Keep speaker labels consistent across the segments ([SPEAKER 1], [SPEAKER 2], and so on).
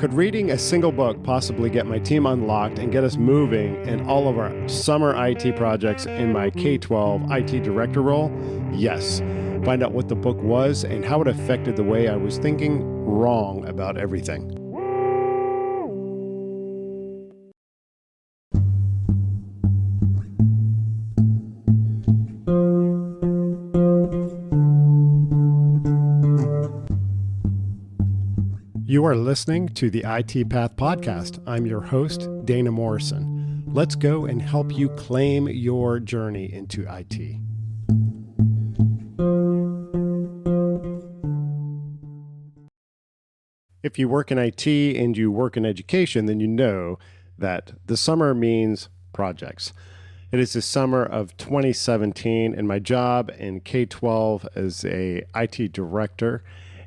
[SPEAKER 1] Could reading a single book possibly get my team unlocked and get us moving in all of our summer IT projects in my K-12 IT director role? Yes. Find out what the book was and how it affected the way I was thinking wrong about everything. You are listening to the IT Path Podcast. I'm your host, Dana Morrison. Let's go and help you claim your journey into IT. If you work in IT and you work in education, then you know that the summer means projects. It is the summer of 2017, and my job in K-12 as a IT director,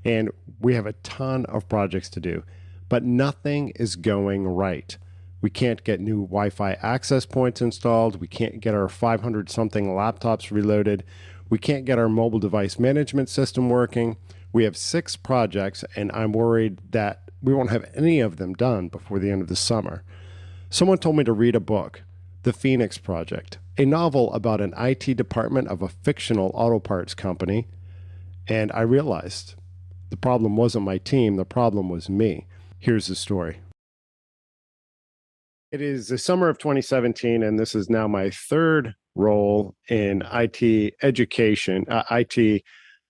[SPEAKER 1] and we have a ton of projects to do, but nothing is going right. We can't get new Wi-Fi access points installed. We can't get our 500-something laptops reloaded. We can't get our mobile device management system working. We have 6 projects, and I'm worried that we won't have any of them done before the end of the summer. Someone told me to read a book, The Pheonix Project, a novel about an IT department of a fictional auto parts company, and I realized the problem wasn't my team, the problem was me. Here's the story. It is the summer of 2017, and this is now my third role in IT education, IT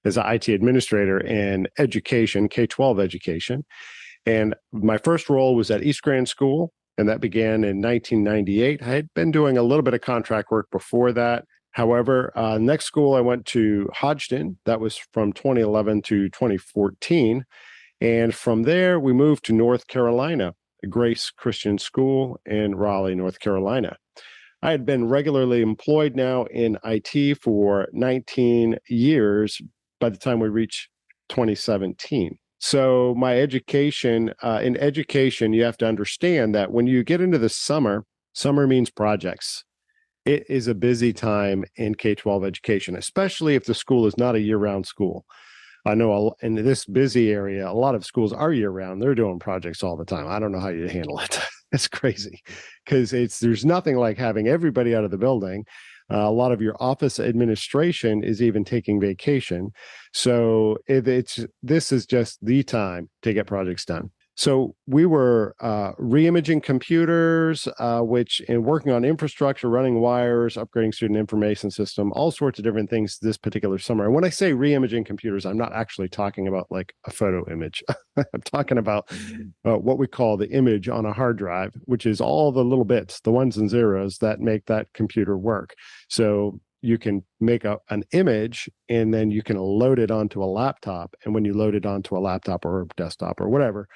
[SPEAKER 1] as an IT administrator in education, K-12 education. And my first role was at East Grand School, and that began in 1998. I had been doing a little bit of contract work before that. However, next school I went to Hodgdon. That was from 2011 to 2014. And from there, we moved to North Carolina, Grace Christian School in Raleigh, North Carolina. I had been regularly employed now in IT for 19 years by the time we reached 2017. So my education, in education, you have to understand that when you get into the summer means projects. It is a busy time in K-12 education, especially if the school is not a year-round school. I know in this busy area, a lot of schools are year-round. They're doing projects all the time. I don't know how you handle it. It's crazy because there's nothing like having everybody out of the building. A lot of your office administration is even taking vacation. So this is just the time to get projects done. So we were re-imaging computers, and working on infrastructure, running wires, upgrading student information system, all sorts of different things this particular summer. And when I say re-imaging computers, I'm not actually talking about like a photo image. I'm talking about what we call the image on a hard drive, which is all the little bits, the ones and zeros that make that computer work. So you can make an image and then you can load it onto a laptop. And when you load it onto a laptop or a desktop or whatever,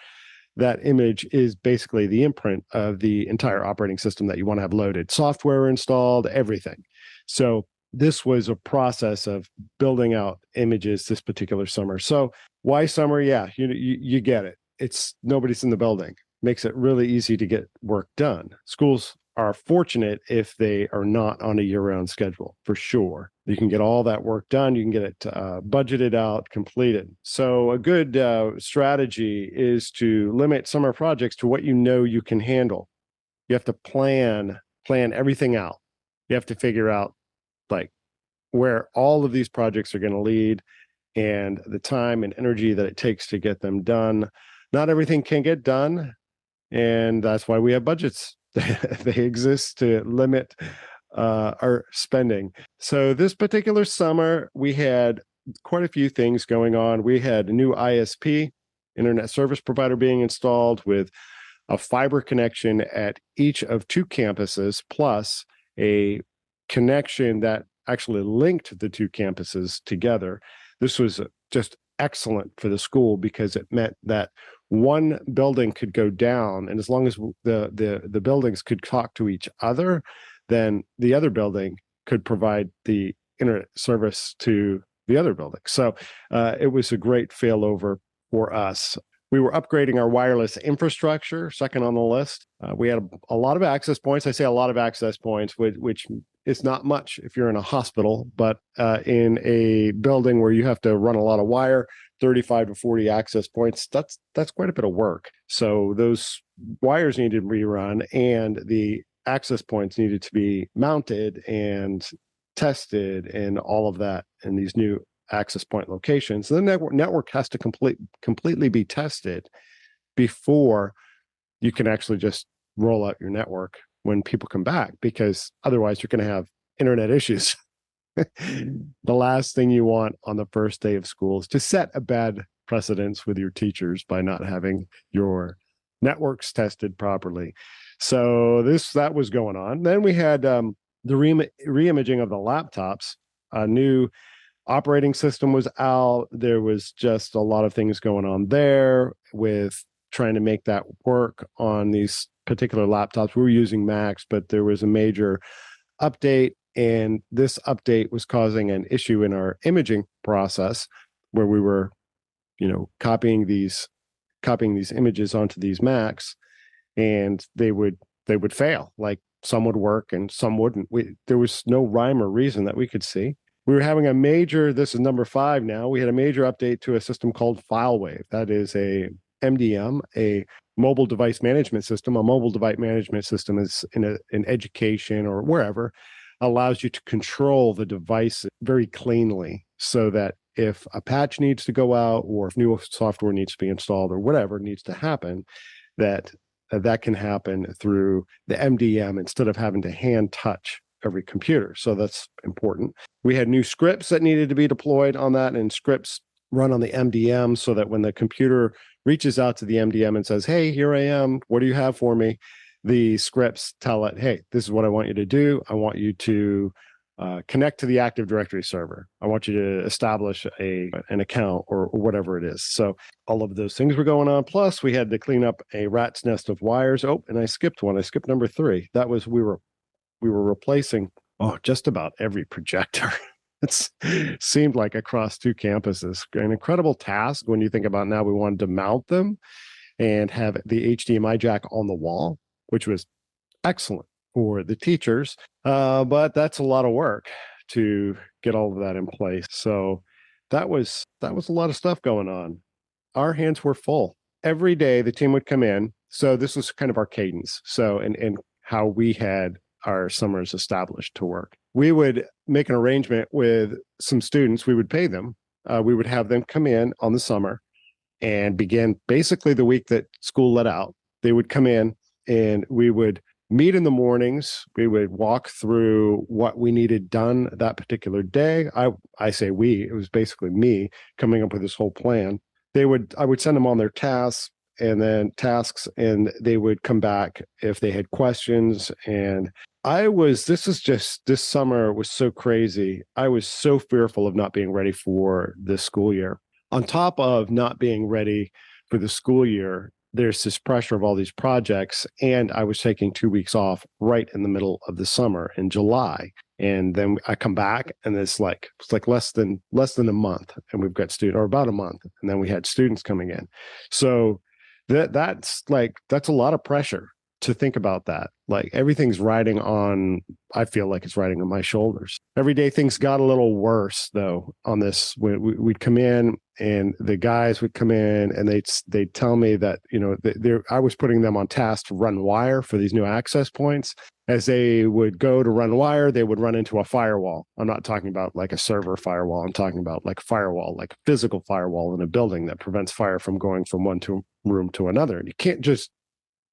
[SPEAKER 1] that image is basically the imprint of the entire operating system that you want to have loaded, software installed, everything. So this was a process of building out images this particular summer. So why summer? Yeah, you get it. It's nobody's in the building. Makes it really easy to get work done. Schools are fortunate if they are not on a year-round schedule, for sure. You can get all that work done. You can get it budgeted out, completed. So a good strategy is to limit summer projects to what you know you can handle. You have to plan everything out. You have to figure out like where all of these projects are going to lead and the time and energy that it takes to get them done. Not everything can get done, and that's why we have budgets. They exist to limit our spending. So this particular summer, we had quite a few things going on. We had a new ISP, internet service provider, being installed with a fiber connection at each of 2 campuses, plus a connection that actually linked the 2 campuses together. This was just excellent for the school because it meant that one building could go down, and as long as the buildings could talk to each other, then the other building could provide the internet service to the other building. So it was a great failover for us. We were upgrading our wireless infrastructure, second on the list. We had a lot of access points. I say a lot of access points, which is not much if you're in a hospital, but in a building where you have to run a lot of wire, 35 to 40 access points, that's quite a bit of work. So those wires needed to be run, and the access points needed to be mounted and tested and all of that in these new access point locations. So the network has to completely be tested before you can actually just roll out your network when people come back, because otherwise you're going to have internet issues. The last thing you want on the first day of school is to set a bad precedence with your teachers by not having your networks tested properly. So that was going on. Then we had the reimaging of the laptops. A new operating system was out. There was just a lot of things going on there with trying to make that work on these particular laptops. We were using Macs, but there was a major update, and this update was causing an issue in our imaging process where we were, copying these images onto these Macs, and they would fail. Like, some would work and some wouldn't. There was no rhyme or reason that we could see. We were having this is number 5 now. We had a major update to a system called FileWave. That is a MDM, a mobile device management system. A mobile device management system is in education or wherever, allows you to control the device very cleanly, so that if a patch needs to go out, or if new software needs to be installed, or whatever needs to happen, that can happen through the MDM instead of having to hand touch every computer. So that's important. We had new scripts that needed to be deployed on that, and scripts run on the MDM, so that when the computer reaches out to the MDM and says, "Hey, here I am. What do you have for me?" The scripts tell it, "Hey, this is what I want you to do. I want you to connect to the Active Directory server. I want you to establish an account," or whatever it is. So all of those things were going on. Plus, we had to clean up a rat's nest of wires. Oh, and I skipped one. I skipped number 3. That was we were replacing just about every projector. It seemed like across 2 campuses. An incredible task when you think about now. We wanted to mount them and have the HDMI jack on the wall, which was excellent for the teachers. But that's a lot of work to get all of that in place. So that was a lot of stuff going on. Our hands were full. Every day the team would come in. So this was kind of our cadence. So, and how we had our summers established to work. We would make an arrangement with some students. We would pay them. We would have them come in on the summer and begin basically the week that school let out. They would come in, and we would meet in the mornings. We would walk through what we needed done that particular day. I say we, it was basically me coming up with this whole plan. I would send them on their tasks, and they would come back if they had questions. And this summer was so crazy. I was so fearful of not being ready for this school year. On top of not being ready for the school year, there's this pressure of all these projects, and I was taking 2 weeks off right in the middle of the summer in July. And then I come back, and it's like less than a month, and we've got students, or about a month, and then we had students coming in. So that's a lot of pressure to think about that. Like, everything's riding on, I feel like it's riding on my shoulders. Every day things got a little worse though on this. We'd come in, and the guys would come in, and they'd tell me that, I was putting them on task to run wire for these new access points. As they would go to run wire, they would run into a firewall. I'm not talking about like a server firewall. I'm talking about like a firewall, like a physical firewall in a building that prevents fire from going from one room to another. And you can't just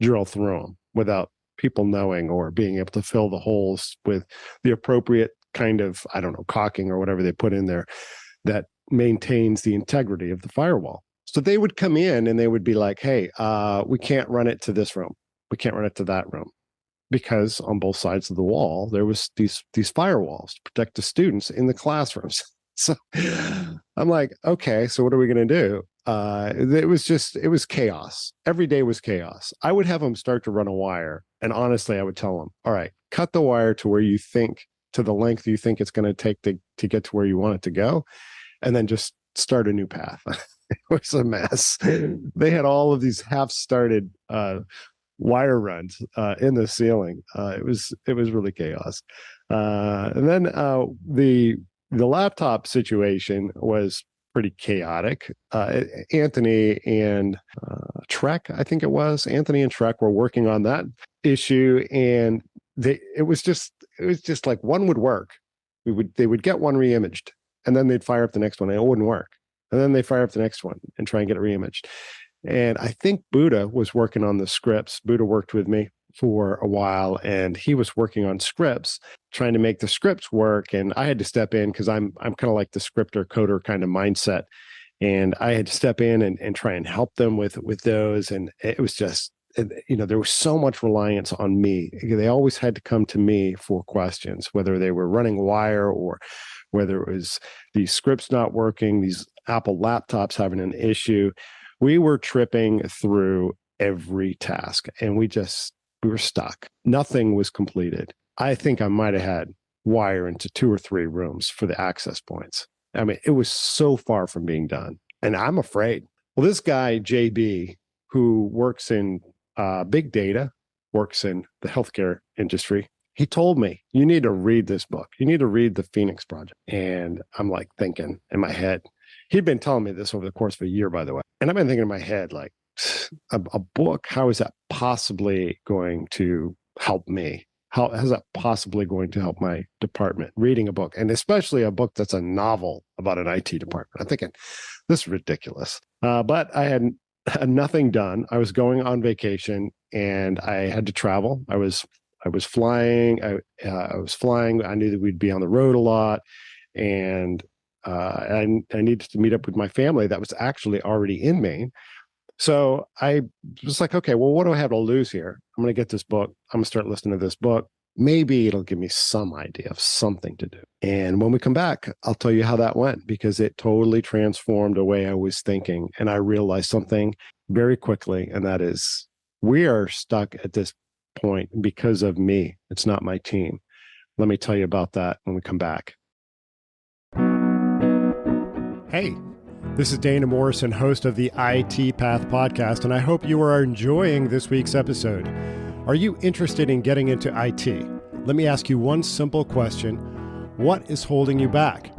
[SPEAKER 1] drill through them without people knowing, or being able to fill the holes with the appropriate kind of, I don't know, caulking or whatever they put in there that maintains the integrity of the firewall. So they would come in, and they would be like, "Hey, we can't run it to this room. We can't run it to that room." Because on both sides of the wall, there was these firewalls to protect the students in the classrooms. So I'm like, okay, so what are we going to do? It was chaos. Every day was chaos. I would have them start to run a wire, and honestly, I would tell them, "All right, cut the wire to the length you think it's going to take to get to where you want it to go, and then just start a new path." It was a mess. They had all of these half-started wire runs in the ceiling. It was really chaos. And then the laptop situation was pretty chaotic. Anthony and Trek, I think it was Anthony and Trek were working on that issue, and it was just like one would work. They would get one reimaged, and then they'd fire up the next one, and it wouldn't work. And then they fire up the next one and try and get it reimaged. And I think Buddha was working on the scripts. Buddha worked with me for a while, and he was working on scripts, trying to make the scripts work. And I had to step in because I'm kind of like the scripter coder kind of mindset. And I had to step in and try and help them with those. And it was just, there was so much reliance on me. They always had to come to me for questions, whether they were running wire or whether it was these scripts not working, these Apple laptops having an issue. We were tripping through every task, and we were stuck. Nothing was completed. I think I might have had wire into 2 or 3 rooms for the access points. I mean, it was so far from being done. And I'm afraid. Well, this guy, JB, who works in big data, works in the healthcare industry, he told me, you need to read this book. You need to read the Pheonix Project. And I'm like thinking in my head, he'd been telling me this over the course of a year, by the way. And I've been thinking in my head, like, a book, how is that possibly going to help me? How is that possibly going to help my department? Reading a book, and especially a book that's a novel about an IT department. I'm thinking, this is ridiculous. But I had nothing done. I was going on vacation, and I had to travel. I was flying. I was flying. I knew that we'd be on the road a lot, and I needed to meet up with my family that was actually already in Maine. So I was like, okay, well, what do I have to lose here? I'm going to get this book. I'm going to start listening to this book. Maybe it'll give me some idea of something to do. And when we come back, I'll tell you how that went, because it totally transformed the way I was thinking. And I realized something very quickly, and that is, we are stuck at this point because of me. It's not my team. Let me tell you about that when we come back. Hey. This is Dana Morrison, host of the IT Path podcast, and I hope you are enjoying this week's episode. Are you interested in getting into IT? Let me ask you one simple question. What is holding you back?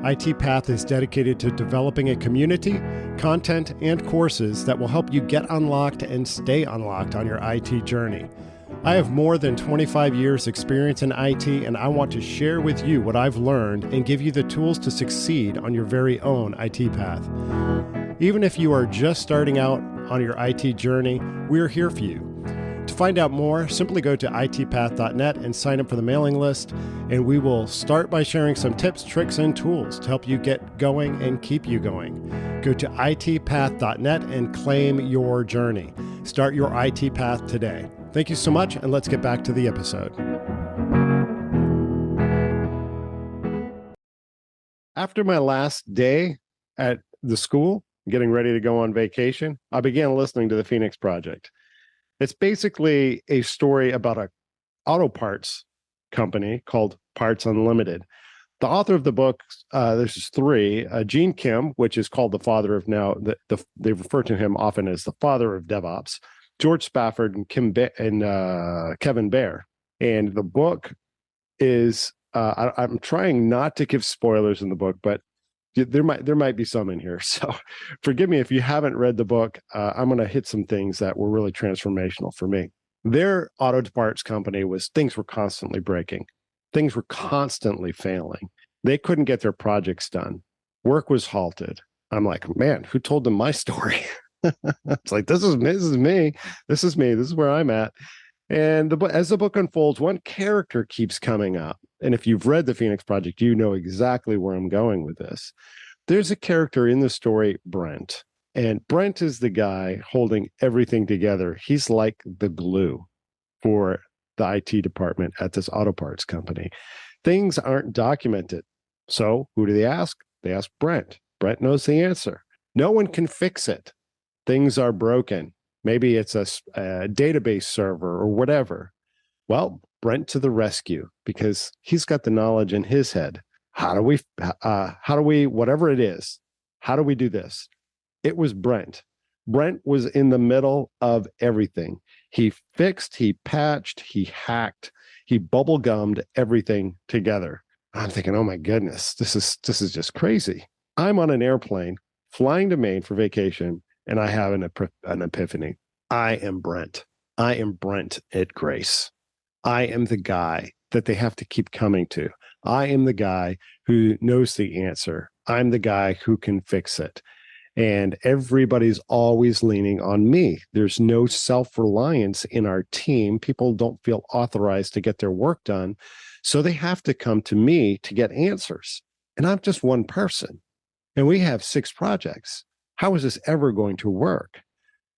[SPEAKER 1] IT Path is dedicated to developing a community, content, and courses that will help you get unlocked and stay unlocked on your IT journey. I have more than 25 years experience in IT, and I want to share with you what I've learned and give you the tools to succeed on your very own IT path. Even if you are just starting out on your IT journey, we're here for you. To find out more, simply go to itpath.net and sign up for the mailing list, and we will start by sharing some tips, tricks, and tools to help you get going and keep you going. Go to itpath.net and claim your journey. Start your IT path today. Thank you so much, and let's get back to the episode. After my last day at the school, getting ready to go on vacation, I began listening to the Pheonix Project. It's basically a story about an auto parts company called Parts Unlimited. The author of the book, there's 3, Gene Kim, which is called the father of now, they refer to him often as the father of DevOps, George Spafford and Kevin Bear. And the book is, I'm trying not to give spoilers in the book, but there might be some in here. So forgive me if you haven't read the book. I'm going to hit some things that were really transformational for me. Their auto parts company things were constantly breaking. Things were constantly failing. They couldn't get their projects done. Work was halted. I'm like, man, who told them my story? It's like, this is me. This is where I'm at. And as the book unfolds, one character keeps coming up. And if you've read the Pheonix Project, you know exactly where I'm going with this. There's a character in the story, Brent. And Brent is the guy holding everything together. He's like the glue for the IT department at this auto parts company. Things aren't documented. So who do they ask? They ask Brent. Brent knows the answer. No one can fix it. Things are broken. Maybe it's a database server or whatever. Well, Brent to the rescue, because he's got the knowledge in his head. How do we, whatever it is, how do we do this? It was Brent. Brent was in the middle of everything. He fixed, he patched, he hacked, He bubble gummed everything together. I'm thinking, oh my goodness, this is just crazy. I'm on an airplane flying to Maine for vacation, and I have an epiphany. I am Brent. I am Brent at Grace. I am the guy that they have to keep coming to. I am the guy who knows the answer. I'm the guy who can fix it. And everybody's always leaning on me. There's no self-reliance in our team. People don't feel authorized to get their work done. So they have to come to me to get answers. And I'm just one person. And we have 6 projects. How is this ever going to work?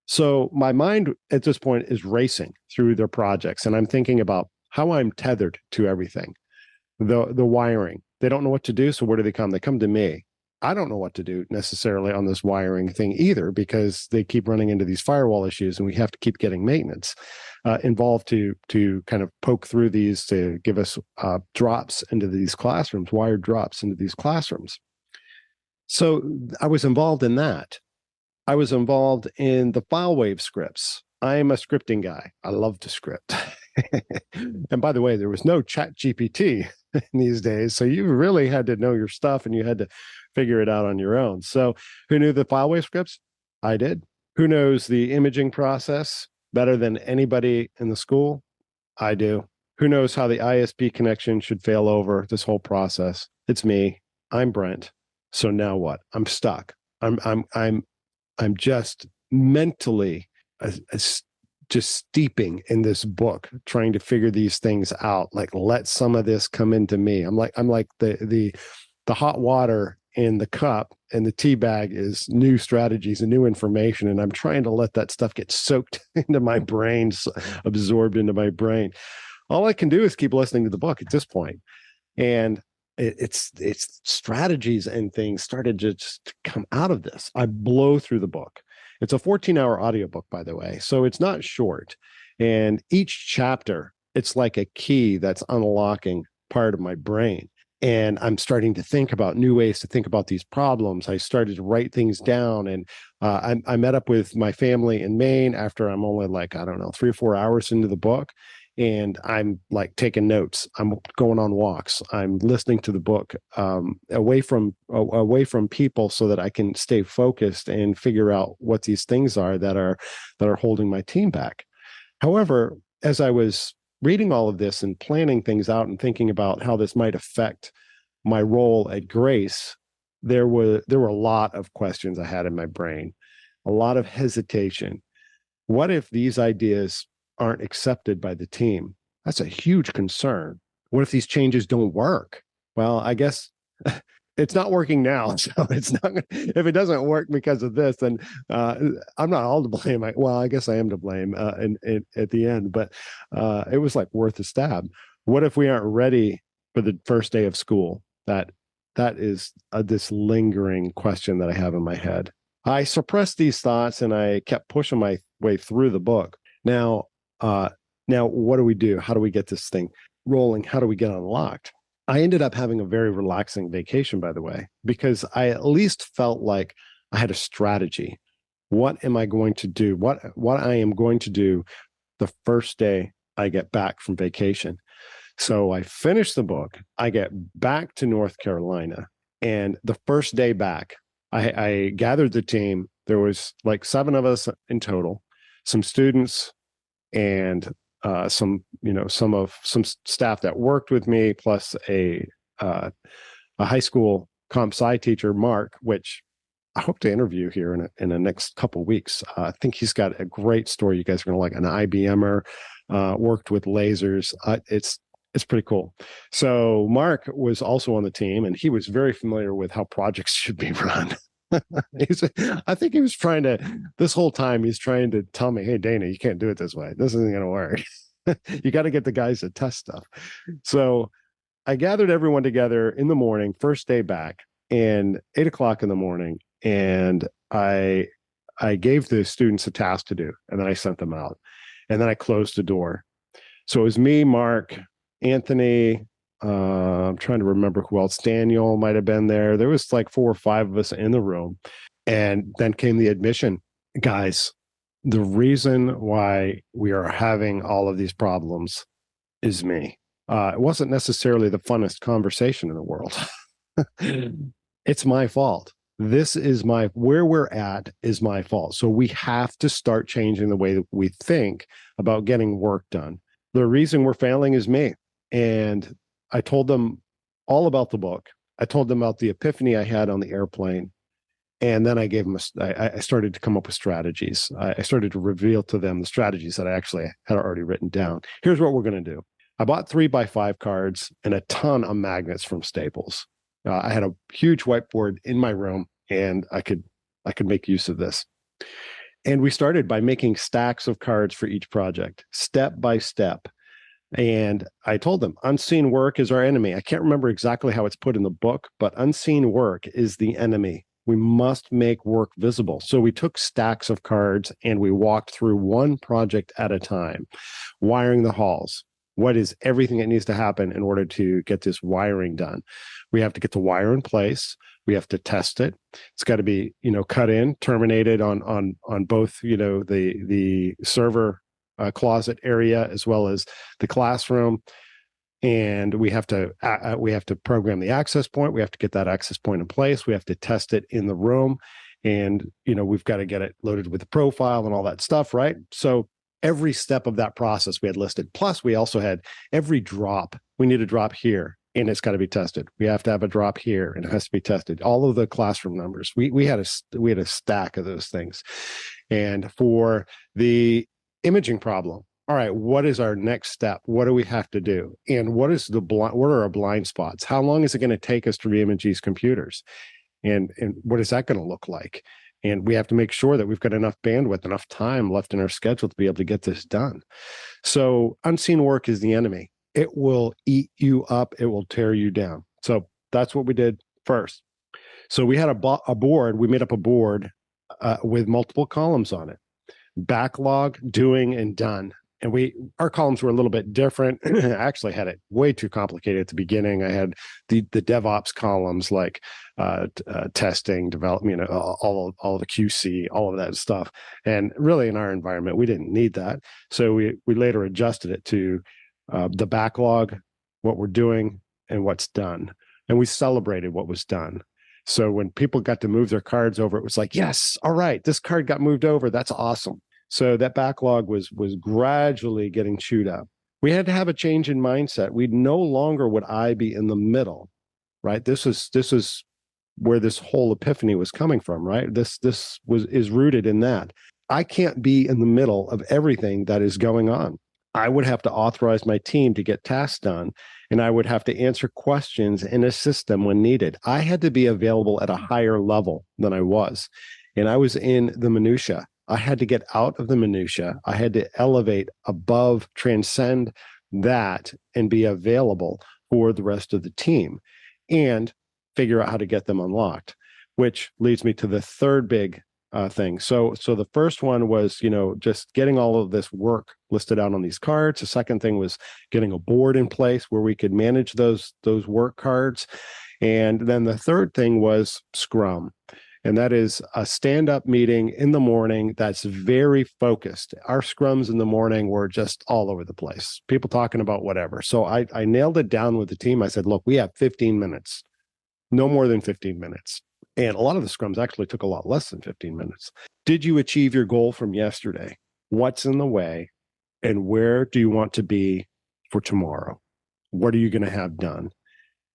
[SPEAKER 1] So my mind at this point is racing through their projects. And I'm thinking about how I'm tethered to everything. The wiring. They don't know what to do. So where do they come? They come to me. I don't know what to do necessarily on this wiring thing either, because they keep running into these firewall issues and we have to keep getting maintenance involved to kind of poke through these to give us drops into these classrooms, wired drops into these classrooms. So I was involved in that. I was involved in the file wave scripts. I'm a scripting guy. I love to script. And by the way, there was no chat GPT in these days. So you really had to know your stuff and you had to figure it out on your own. So who knew the file wave scripts? I did. Who knows the imaging process better than anybody in the school? I do. Who knows how the ISP connection should fail over this whole process? It's me. I'm Brent. So now what? I'm stuck. I'm just mentally just steeping in this book, trying to figure these things out. Like, let some of this come into me. I'm like the hot water in the cup, and the tea bag is new strategies and new information. And I'm trying to let that stuff get soaked into my brain, absorbed into my brain. All I can do is keep listening to the book at this point. And it's strategies and things started to just come out of this. I blow through the book. It's a 14-hour audiobook, by the way, so it's not short. And each chapter, it's like a key that's unlocking part of my brain. And I'm starting to think about new ways to think about these problems. I started to write things down, and I met up with my family in Maine after I'm only like, I don't know, 3 or 4 hours into the book. And I'm like taking notes. I'm going on walks. I'm listening to the book away from people, so that I can stay focused and figure out what these things are that are holding my team back. However, as I was reading all of this and planning things out and thinking about how this might affect my role at Grace, there were a lot of questions I had in my brain, a lot of hesitation. What if these ideas aren't accepted by the team? That's a huge concern. What if these changes don't work? Well, I guess it's not working now. So it's not, if it doesn't work because of this, then I'm not all to blame. I guess I am to blame at the end, but it was like worth a stab. What if we aren't ready for the first day of school? That is this lingering question that I have in my head. I suppressed these thoughts and I kept pushing my way through the book. Now, what do we do? How do we get this thing rolling? How do we get unlocked? I ended up having a very relaxing vacation, by the way, because I at least felt like I had a strategy. What am I going to do? What I am going to do the first day I get back from vacation. So I finished the book. I get back to North Carolina, and the first day back, I gathered the team. There was like 7 of us in total, some students, and some staff that worked with me, plus a high school comp sci teacher, Mark, which I hope to interview here in the next couple of weeks. I think he's got a great story. You guys are going to like. An IBMer, worked with lasers. It's pretty cool. So Mark was also on the team, and he was very familiar with how projects should be run. I think he was trying to, this whole time, he's trying to tell me, hey, Dana, you can't do it this way. This isn't going to work. You got to get the guys to test stuff. So I gathered everyone together in the morning, first day back, and 8:00 in the morning. And I gave the students a task to do, and then I sent them out, and then I closed the door. So it was me, Mark, Anthony, I'm trying to remember who else. Daniel might have been there. There was like 4 or 5 of us in the room. And then came the admission. Guys, the reason why we are having all of these problems is me. It wasn't necessarily the funnest conversation in the world. It's my fault. This is where we're at is my fault. So we have to start changing the way that we think about getting work done. The reason we're failing is me. And I told them all about the book. I told them about the epiphany I had on the airplane. And then I gave them, I started to come up with strategies. I started to reveal to them the strategies that I actually had already written down. Here's what we're going to do. I bought 3x5 cards and a ton of magnets from Staples. I had a huge whiteboard in my room, and I could make use of this. And we started by making stacks of cards for each project, step by step. And I told them, unseen work is our enemy. I can't remember exactly how it's put in the book, but unseen work is the enemy. We must make work visible. So we took stacks of cards and we walked through one project at a time, wiring the halls. What is everything that needs to happen in order to get this wiring done? We have to get the wire in place. We have to test it. It's got to be, cut in, terminated on both, the server closet area as well as the classroom. And we have to program the access point. We have to get that access point in place. We have to test it in the room, and we've got to get it loaded with the profile and all that stuff, right? So every step of that process we had listed. Plus, we also had every drop. We need a drop here, and it's got to be tested. We have to have a drop here, and it has to be tested. All of the classroom numbers. We had a stack of those things, and for the imaging problem. All right, what is our next step? What do we have to do? And what are our blind spots? How long is it going to take us to reimage these computers? And what is that going to look like? And we have to make sure that we've got enough bandwidth, enough time left in our schedule to be able to get this done. So unseen work is the enemy. It will eat you up. It will tear you down. So that's what we did first. So we had a board. We made up a board with multiple columns on it. Backlog, doing, and done. And our columns were a little bit different. I actually had it way too complicated at the beginning. I had the DevOps columns like testing, development, all of the QC, all of that stuff. And really, in our environment, we didn't need that. So we later adjusted it to the backlog, what we're doing, and what's done. And we celebrated what was done. So when people got to move their cards over, it was like, yes, all right, this card got moved over. That's awesome. So that backlog was gradually getting chewed up. We had to have a change in mindset. We no longer would I be in the middle, right? This is where this whole epiphany was coming from, right? This is rooted in that. I can't be in the middle of everything that is going on. I would have to authorize my team to get tasks done, and I would have to answer questions and assist them when needed. I had to be available at a higher level than I was, and I was in the minutia. I had to get out of the minutia. I had to elevate above, transcend that, and be available for the rest of the team and figure out how to get them unlocked, which leads me to the third big thing. So the first one was, just getting all of this work listed out on these cards. The second thing was getting a board in place where we could manage those work cards. And then the third thing was Scrum. And that is a stand-up meeting in the morning that's very focused. Our scrums in the morning were just all over the place. People talking about whatever. So I nailed it down with the team. I said, look, we have 15 minutes, no more than 15 minutes. And a lot of the scrums actually took a lot less than 15 minutes. Did you achieve your goal from yesterday? What's in the way? And where do you want to be for tomorrow? What are you going to have done?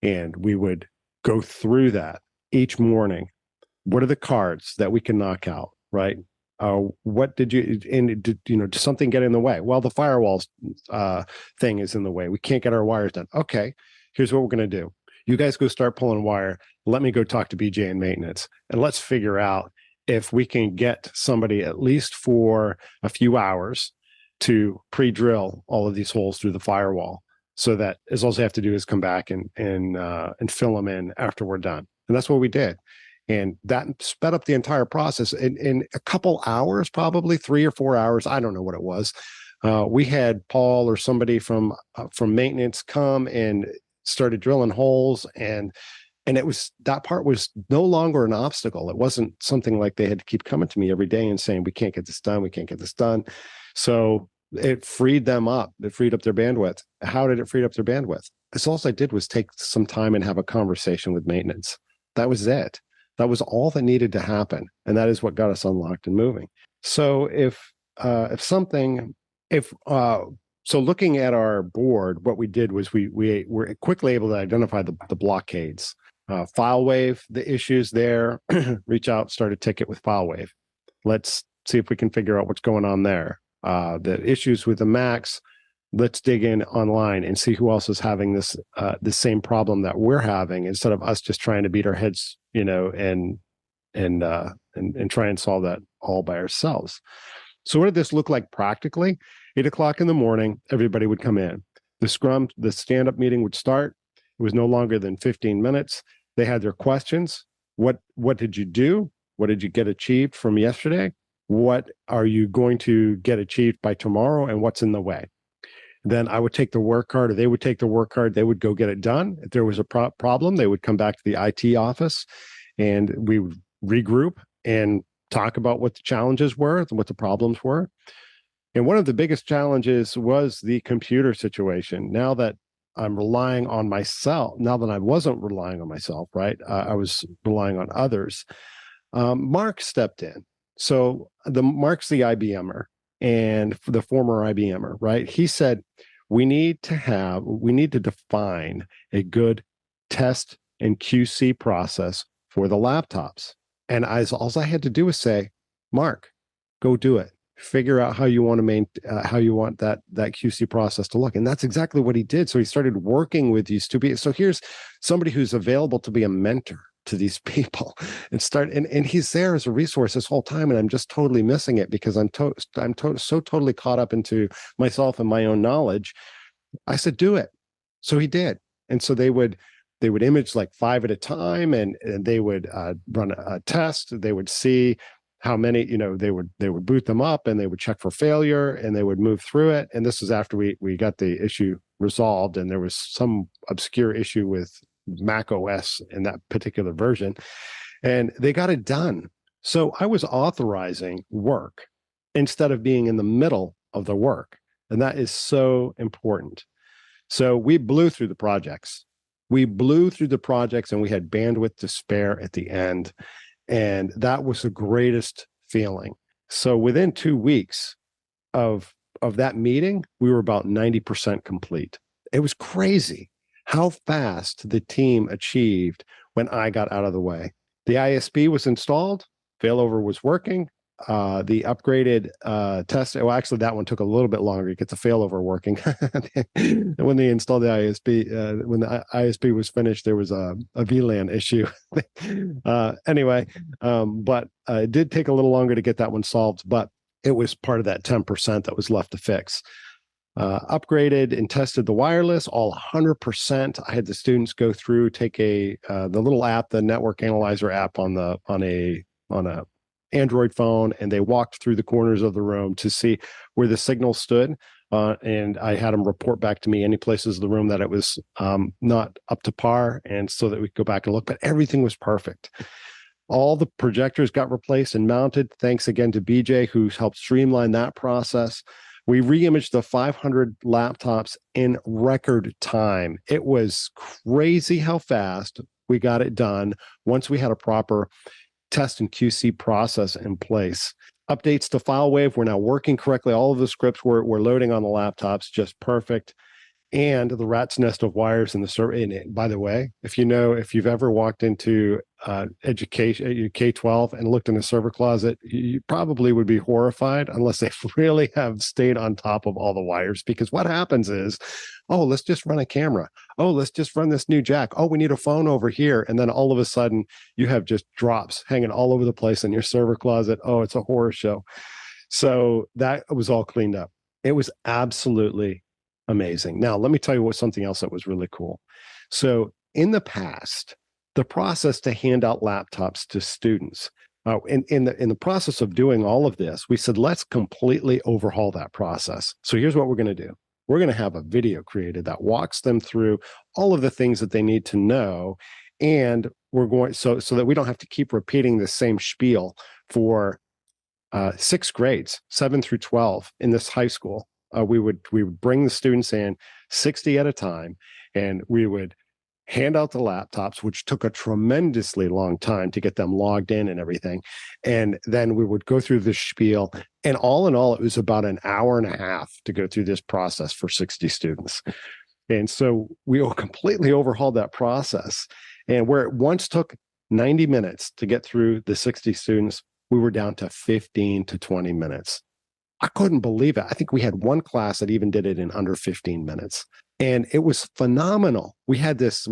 [SPEAKER 1] And we would go through that each morning. What are the cards that we can knock out, right? What did you, and did something get in the way? Well, the firewalls thing is in the way. We can't get our wires done. Okay, here's what we're going to do. You guys go start pulling wire. Let me go talk to BJ in maintenance, and let's figure out if we can get somebody at least for a few hours to pre-drill all of these holes through the firewall, so that all they have to do is come back and fill them in after we're done. And that's what we did. And that sped up the entire process in a couple hours, probably 3 or 4 hours. I don't know what it was. We had Paul or somebody from maintenance come and started drilling holes, and it was, that part was no longer an obstacle. It wasn't something like they had to keep coming to me every day and saying, we can't get this done. We can't get this done. So it freed them up. It freed up their bandwidth. How did it free up their bandwidth? This all I did was take some time and have a conversation with maintenance. That was it. That was all that needed to happen, and that is what got us unlocked and moving. So so looking at our board, what we did was we were quickly able to identify the blockades. FileWave, the issues there. Reach out, start a ticket with FileWave. Let's see if we can figure out what's going on there. The issues with the Macs, let's dig in online and see who else is having this the same problem that we're having, instead of us just trying to beat our heads, and try and solve that all by ourselves. So what did this look like practically? 8:00 in the morning, everybody would come in. The stand-up meeting would start. It was no longer than 15 minutes. They had their questions. What did you do? What did you get achieved from yesterday? What are you going to get achieved by tomorrow, and what's in the way? Then I would take the work card, or they would take the work card. They would go get it done. If there was a problem, they would come back to the IT office, and we would regroup and talk about what the challenges were, what the problems were. And one of the biggest challenges was the computer situation. Now that I'm relying on myself, now that I wasn't relying on myself, right? I was relying on others. Mark stepped in. So Mark's the IBMer, and the former IBMer, right? He said, we need to define a good test and QC process for the laptops. And all I had to do was say, Mark, go do it. Figure out how you want that QC process to look. And that's exactly what he did. So he started working with these two people. So here's somebody who's available to be a mentor to these people, and he's there as a resource this whole time. And I'm just totally missing it because I'm so totally caught up into myself and my own knowledge. I said, do it. So he did. And so they would image like 5 at a time, and they would run a test. They would see how many, they would boot them up, and they would check for failure, and they would move through it. And this was after we got the issue resolved, and there was some obscure issue with Mac OS in that particular version, and they got it done. So I was authorizing work instead of being in the middle of the work. And that is so important. So we blew through the projects. And we had bandwidth to spare at the end. And that was the greatest feeling. So within 2 weeks of that meeting, we were about 90% complete. It was crazy how fast the team achieved when I got out of the way. The ISP was installed, failover was working. The upgraded test, well, actually, that one took a little bit longer to get the failover working. When they installed the ISP, when the ISP was finished, there was a VLAN issue. Anyway, but it did take a little longer to get that one solved, but it was part of that 10% that was left to fix. Upgraded and tested the wireless, all 100%. I had the students go through, take the little app, the network analyzer app on a Android phone, and they walked through the corners of the room to see where the signal stood. And I had them report back to me any places of the room that it was not up to par, and so that we could go back and look. But everything was perfect. All the projectors got replaced and mounted. Thanks again to BJ, who helped streamline that process. We re-imaged the 500 laptops in record time. It was crazy how fast we got it done once we had a proper test and QC process in place. Updates to FileWave were now working correctly. All of the scripts were loading on the laptops just perfect. And the rat's nest of wires in the server. And by the way, if you've ever walked into education, K-12, and looked in a server closet, you probably would be horrified unless they really have stayed on top of all the wires. Because what happens is, oh, let's just run a camera. Oh, let's just run this new jack. Oh, we need a phone over here. And then all of a sudden you have just drops hanging all over the place in your server closet. Oh, it's a horror show. So that was all cleaned up. It was absolutely amazing. Now, let me tell you something else that was really cool. So in the past, the process to hand out laptops to students, in the process of doing all of this, we said, let's completely overhaul that process. So here's what we're going to do. We're going to have a video created that walks them through all of the things that they need to know. And we're going so that we don't have to keep repeating the same spiel for 6 grades, 7 through 12 in this high school. we would bring the students in 60 at a time, and we would hand out the laptops, which took a tremendously long time to get them logged in and everything. And then we would go through the spiel. And all in all, it was about an hour and a half to go through this process for 60 students. And so we completely overhauled that process. And where it once took 90 minutes to get through the 60 students, we were down to 15 to 20 minutes. I couldn't believe it. I think we had one class that even did it in under 15 minutes. And it was phenomenal. We had this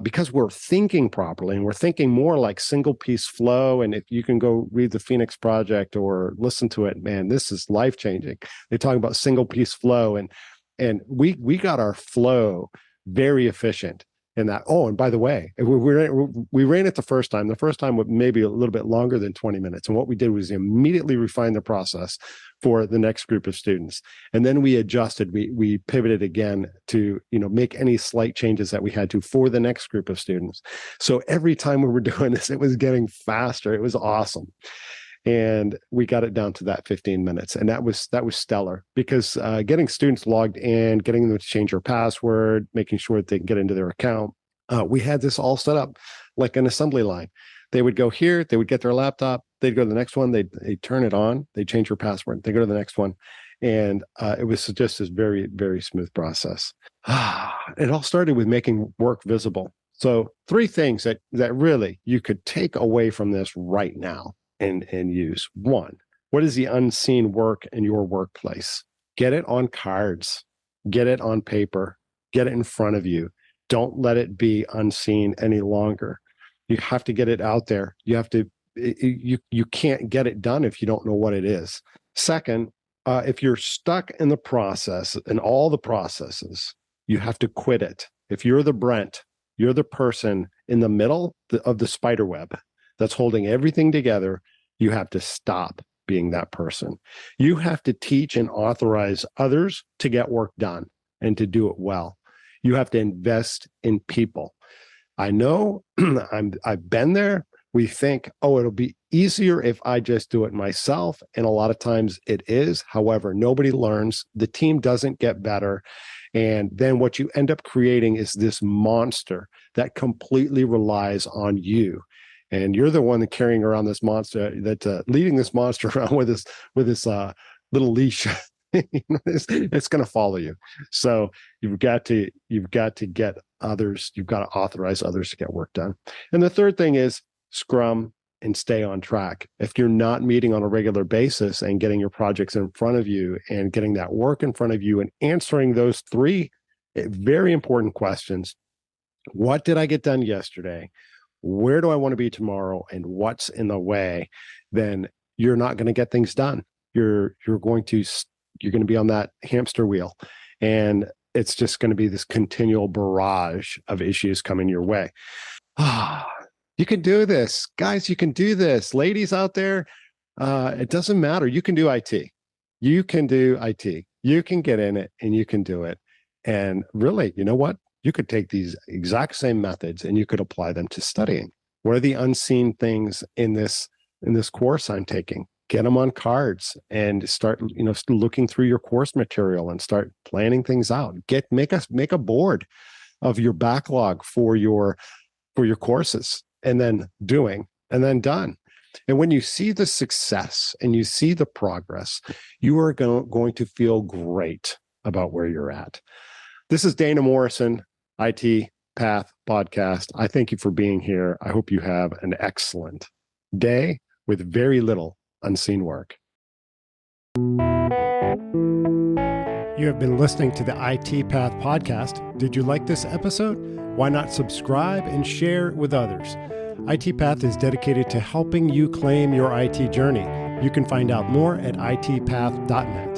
[SPEAKER 1] because we're thinking properly, and we're thinking more like single piece flow. And if you can go read the Pheonix Project or listen to it, man, this is life changing. They talk about single piece flow, and we got our flow very efficient in that. Oh, and by the way, we ran it the first time. The first time was maybe a little bit longer than 20 minutes. And what we did was immediately refine the process for the next group of students. And then we adjusted, we pivoted again to, make any slight changes that we had to for the next group of students. So every time we were doing this, it was getting faster. It was awesome. And we got it down to that 15 minutes. And that was stellar, because getting students logged in, getting them to change their password, making sure that they can get into their account. We had this all set up like an assembly line. They would go here, they would get their laptop, they'd go to the next one, they'd turn it on, they change their password, they go to the next one. And it was just this very, very smooth process. It all started with making work visible. So 3 things that really you could take away from this right now and use. 1, what is the unseen work in your workplace? Get it on cards, get it on paper, get it in front of you. Don't let it be unseen any longer. You have to get it out there. You have to, you can't get it done if you don't know what it is. Second, if you're stuck in the process and all the processes, you have to quit it. If you're the Brent, you're the person in the middle of the spider web that's holding everything together, you have to stop being that person. You have to teach and authorize others to get work done and to do it well. You have to invest in people. I know I've been there. We think, oh, it'll be easier if I just do it myself. And a lot of times it is. However, nobody learns. The team doesn't get better. And then what you end up creating is this monster that completely relies on you. And you're the one that carrying around this monster, that leading this monster around with this little leash. It's going to follow you. So you've got to get others. You've got to authorize others to get work done. And the third thing is scrum and stay on track. If you're not meeting on a regular basis and getting your projects in front of you and getting that work in front of you and answering those 3 very important questions: what did I get done yesterday? Where do I want to be tomorrow? And what's in the way? Then you're not going to get things done. You're going to be on that hamster wheel, and it's just going to be this continual barrage of issues coming your way. You can do this, guys. You can do this, ladies out there. It doesn't matter. You can do IT. You can do IT. You can get in it, and you can do it. And really, you know what? You could take these exact same methods and you could apply them to studying. What are the unseen things in this course I'm taking? Get them on cards and start, looking through your course material and start planning things out. Make a board of your backlog for your courses, and then doing, and then done. And when you see the success and you see the progress, you are going to feel great about where you're at. This is Dana Morrison, IT Path Podcast. I thank you for being here. I hope you have an excellent day with very little unseen work. You have been listening to the IT Path Podcast. Did you like this episode? Why not subscribe and share it with others? IT Path is dedicated to helping you claim your IT journey. You can find out more at itpath.net.